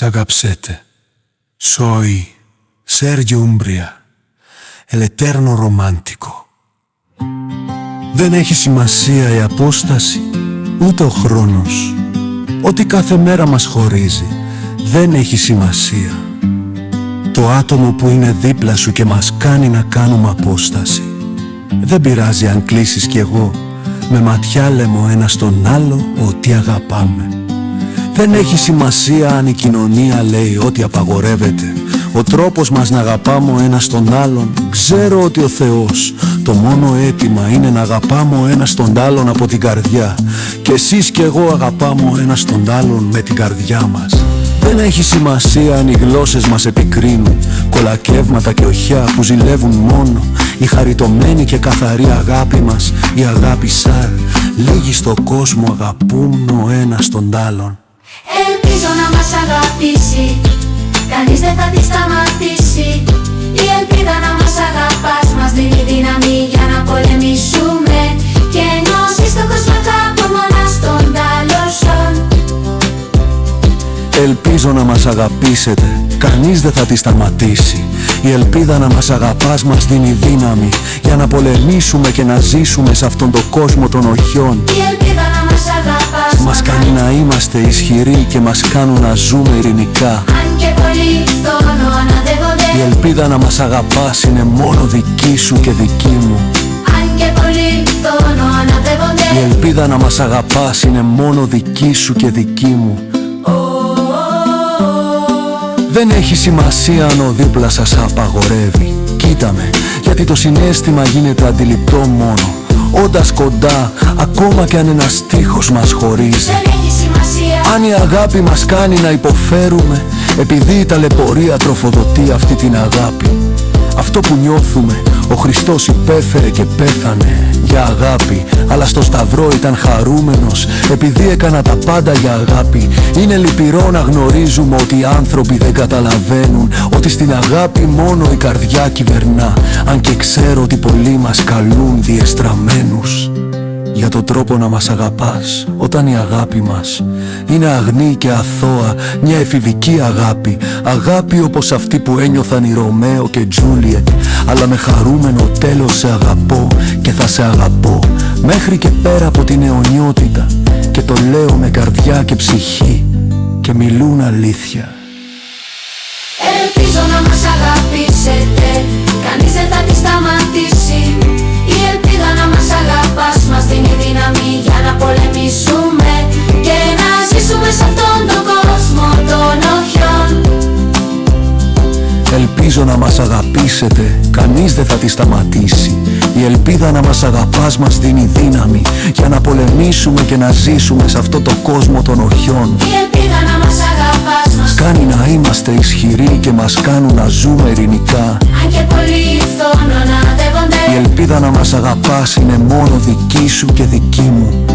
agapsete. Soy Sergio Umbria, el eterno romántico. Δεν έχει σημασία η απόσταση, ούτε ο χρόνος. Ό,τι κάθε μέρα μας χωρίζει δεν έχει σημασία. Το άτομο που είναι δίπλα σου και μας κάνει να κάνουμε απόσταση. Δεν πειράζει αν κλείσεις κι εγώ, με ματιά λέμε ο ένας τον άλλο ότι αγαπάμε. Δεν έχει σημασία αν η κοινωνία λέει ότι απαγορεύεται. Ο τρόπος μας να αγαπάμε ο ένας τον άλλον, ξέρω ότι ο Θεός το μόνο αίτημα είναι να αγαπάμε ο ένας τον άλλον από την καρδιά. Και εσείς κι εγώ αγαπάμε ο ένας τον άλλον με την καρδιά μας. Δεν έχει σημασία αν οι γλώσσες μας επικρίνουν, κολακεύματα και οχιά που ζηλεύουν μόνο. Η χαριτωμένη και καθαρή αγάπη μας, η αγάπη σαν λίγοι στον κόσμο αγαπούν ο ένας τον άλλον. Ελπίζω να μας αγαπήσει, κανείς δεν θα τη σταματήσει. Η ελπίδα να μας αγαπάς μας δίνει δύναμη για να πολεμήσουμε. Και ενώ ζει στον κόσμο θα απομονάς τον άλλον. Ελπίζω να μας αγαπήσετε, κανείς δεν θα τη σταματήσει. Η ελπίδα να μας αγαπάς μας δίνει δύναμη για να πολεμήσουμε και να ζήσουμε σε αυτόν τον κόσμο των οχιών. Η ελπίδα να μας αγαπάς μας κάνει να είμαστε ισχυροί και μας κάνουν να ζούμε ειρηνικά. Αν και πολλοί φθόνο αναδεύονται. Η ελπίδα να μας αγαπάς είναι μόνο δική σου και δική μου. Αν και πολλοί φθόνο αναδεύονται. Η ελπίδα να μας αγαπάς είναι μόνο δική σου και δική μου. Δεν έχει σημασία αν ο δίπλα σας απαγορεύει. Κοίτα με, γιατί το συναίσθημα γίνεται αντιληπτό μόνο όντας κοντά, ακόμα κι αν ένας στίχος μας χωρίζει. Δεν έχει σημασία αν η αγάπη μας κάνει να υποφέρουμε, επειδή η ταλαιπωρία τροφοδοτεί αυτή την αγάπη. Αυτό που νιώθουμε, ο Χριστός υπέφερε και πέθανε για αγάπη, αλλά στο σταυρό ήταν χαρούμενος επειδή έκανα τα πάντα για αγάπη. Είναι λυπηρό να γνωρίζουμε ότι οι άνθρωποι δεν καταλαβαίνουν ότι στην αγάπη μόνο η καρδιά κυβερνά. Αν και ξέρω ότι πολλοί μας καλούν διεστραμμένους για τον τρόπο να μας αγαπάς, όταν η αγάπη μας είναι αγνή και αθώα, μια εφηβική αγάπη. Αγάπη όπως αυτή που ένιωθαν οι Ρωμαίο και Τζούλιετ, αλλά με χαρούμενο τέλος σε αγαπώ και θα σε αγαπώ μέχρι και πέρα από την αιωνιότητα. Και το λέω με καρδιά και ψυχή και μιλούν αλήθεια. Ελπίζω να μας αγαπήσετε, κανείς δεν θα τη σταματήσει. Η ελπίδα να μας αγαπάς μας δίνει δύναμη για να πολεμήσουμε και να ζήσουμε σε αυτόν τον κόσμο των οχιών. Ελπίζω να μας αγαπήσετε, κανείς δεν θα τη σταματήσει. Η ελπίδα να μας αγαπάς μας δίνει δύναμη για να πολεμήσουμε και να ζήσουμε σε αυτό το κόσμο των οχιών. Η ελπίδα να μας αγαπάς μας κάνει να είμαστε ισχυροί και μας κάνουν να ζούμε ειρηνικά. αν και πολλοί φθόνο αναδεύονται. Η ελπίδα να μας αγαπάς είναι μόνο δική σου και δική μου.